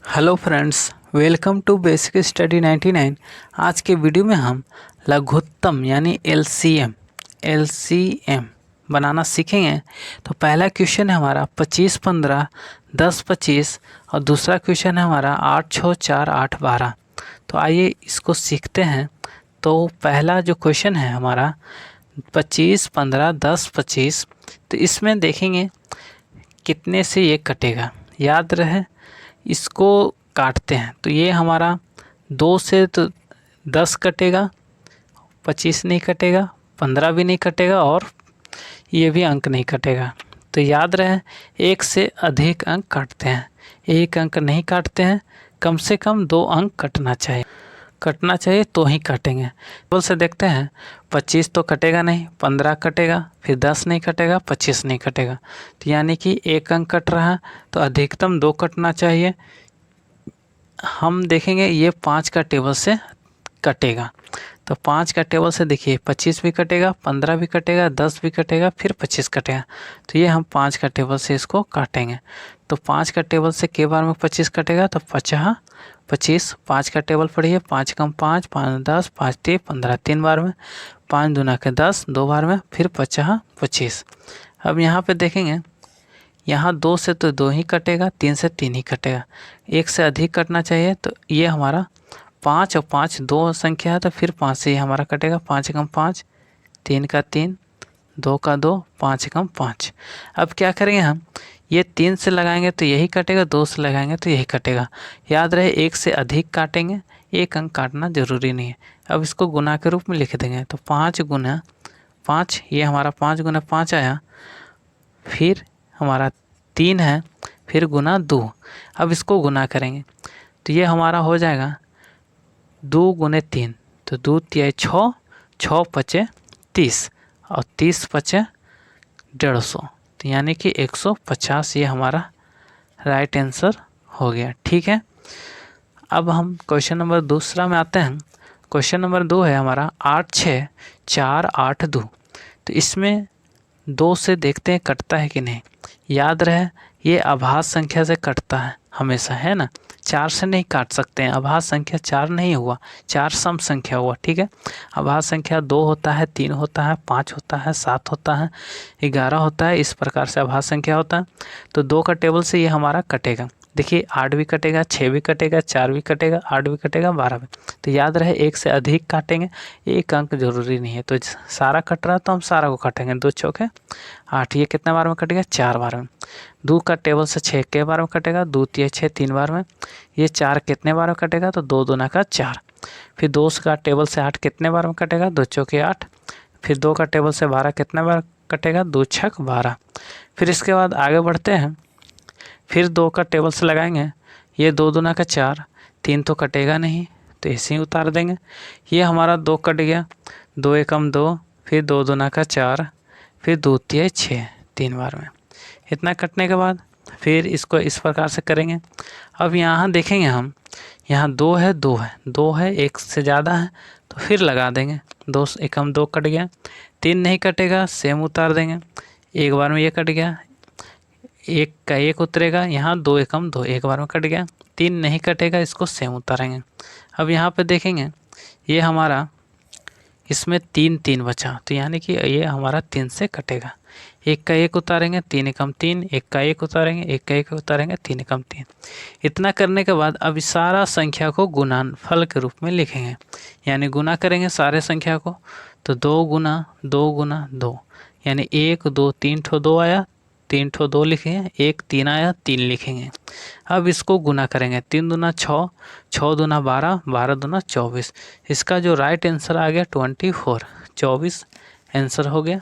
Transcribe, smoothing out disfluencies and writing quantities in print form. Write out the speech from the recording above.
Hello friends, welcome to basic study 99। आज के video में हम लघुत्तम यानी एलसीएम बनाना सीखेंगे। तो पहला क्वेश्चन है हमारा 25 15 10 25 और दूसरा क्वेश्चन है हमारा 8 6 4 8 12। तो आइए इसको सीखते हैं। तो पहला जो क्वेश्चन है हमारा 25 15 10 25, तो इसमें देखेंगे कितने से ये कटेगा। याद रहे इसको काटते हैं तो ये हमारा 2 से तो 10 कटेगा, 25 नहीं कटेगा, 15 भी नहीं कटेगा और ये भी अंक नहीं कटेगा। तो याद रहे 1 से अधिक अंक काटते हैं, एक अंक नहीं काटते हैं। कम से कम 2 अंक कटना चाहिए तो ही काटेंगे। बोल से देखते हैं 25 तो कटेगा नहीं, 15 कटेगा, फिर 10 नहीं कटेगा, 25 नहीं कटेगा। तो यानी कि 1 अंक कट रहा है तो अधिकतम 2 कटना चाहिए। हम देखेंगे ये 5 का टेबल से कटेगा। तो 5 का टेबल से देखिए 25 भी कटेगा, 15 भी कटेगा, 10 भी कटेगा, फिर 25 कटेगा। तो ये हम 5 का टेबल से इसको काटेंगे। तो 5 का टेबल से के बार में 25 कटेगा तो 50 25। 5 का टेबल पढ़िए, 5 कम 5 5 10 5 3 15, 3 बार में, 5 दूना के 10 2 बार में, फिर 50 25। अब यहाँ पे देखेंगे यहाँ 2 से तो 2 ही कटेगा, 3 से 3 ही कटेगा, 1 से अधिक कटना चाहिए। तो ये हमारा 5 और 5 2 संख्या है तो फिर 5 से ये हमारा कटेगा। 5 कम 5 3 का 3 2 का 2 5 कम 5। अब क्या करेंगे हम, ये 3 से लगाएंगे तो यही कटेगा, 2 से लगाएंगे तो यही कटेगा। याद रहे 1 से अधिक काटेंगे, 1 अंक काटना ज़रूरी नहीं है। अब इसको गुना के रूप में लिख देंगे। तो 5 गुना 5, ये हमारा 5 गुना 5 आया, फिर हमारा 3 है, फिर गुना 2। अब इसको गुना करेंगे तो ये हमारा हो जाएगा 2 गुने 3, तो 2 तिया 6, 6 पचे 30 और 30 पचे 150, तो यानी कि 150 ये हमारा राइट आंसर हो गया। ठीक है, अब हम क्वेश्चन नंबर दूसरा में आते हैं। क्वेश्चन नंबर 2 है हमारा 8 6 4 8 2। तो इसमें 2 से देखते हैं कटता है कि नहीं। याद रहे ये अभाज्य संख्या से कटता है हमेशा, है ना। 4 से नहीं काट सकते हैं, अभाज्य संख्या 4 नहीं हुआ, 4 सम संख्या हुआ। ठीक है, अभाज्य संख्या 2 होता है, 3 होता है, 5 होता है, 7 होता है, 11 होता है। इस प्रकार से अभाज्य संख्या होता है। तो 2 का टेबल से ये हमारा कटेगा। देखिए 8 भी कटेगा, 6 भी कटेगा, 4 भी कटेगा, 8 भी कटेगा, 12 भी। तो याद रहे 1 से अधिक काटेंगे, 1 अंक जरूरी नहीं है। तो सारा कट रहा है तो हम सारा को काटेंगे। 2 चौके 8, ये कितने बार में कटेगा, 4 बार में। 2 का टेबल से 6 के बार में कटेगा, 2 तिया 6 3 बार में। ये 4 कितने बार में कटेगा, तो 2 दूना का 4। फिर 2 का टेबल से 8 कितने बार में कटेगा, 2 चौके 8। फिर 2 का टेबल से 12 कितने बार कटेगा, 2 छक 12। फिर इसके बाद आगे बढ़ते हैं। फिर 2 का टेबल से लगाएंगे, ये 2 दूना का 4, 3 तो कटेगा नहीं तो ऐसे ही उतार देंगे। ये हमारा 2 कट गया, 2 एकम 2, फिर 2 दूना का 4, फिर 2 तिया 6 3 बार में। इतना कटने के बाद फिर इसको इस प्रकार से करेंगे। अब यहाँ देखेंगे हम, यहाँ 2 है 2 है 2 है, 1 से ज़्यादा है तो फिर लगा देंगे। 2 एकम 2 कट गया, 3 नहीं कटेगा, सेम उतार देंगे। एक बार में ये कट गया, 1 का 1 उतरेगा, यहाँ 2 एकम 2 एक बार में कट गया। 3 नहीं कटेगा, इसको सेम उतारेंगे। अब यहाँ पे देखेंगे ये हमारा इसमें 3 3 बचा, तो यानी कि ये हमारा 3 से कटेगा। 1 का 1 उतारेंगे, 3 एकम 3, 1 का 1 उतारेंगे, 1 का 1 उतारेंगे, 3 एकम 3। इतना करने के बाद अब इस सारा संख्या को गुणनफल के रूप में लिखेंगे, यानी गुना करेंगे सारे संख्या को। तो 2 गुना 2 गुना 2, यानी 1 2 3 ठो 2 आया, 3 ठो 2 लिखेंगे, 1 3 आया 3 लिखेंगे। अब इसको गुना करेंगे, 3 दूना 6, 6 दूना 12, 12 दूना 24। इसका जो राइट आंसर आ गया 24, 24 आंसर हो गया।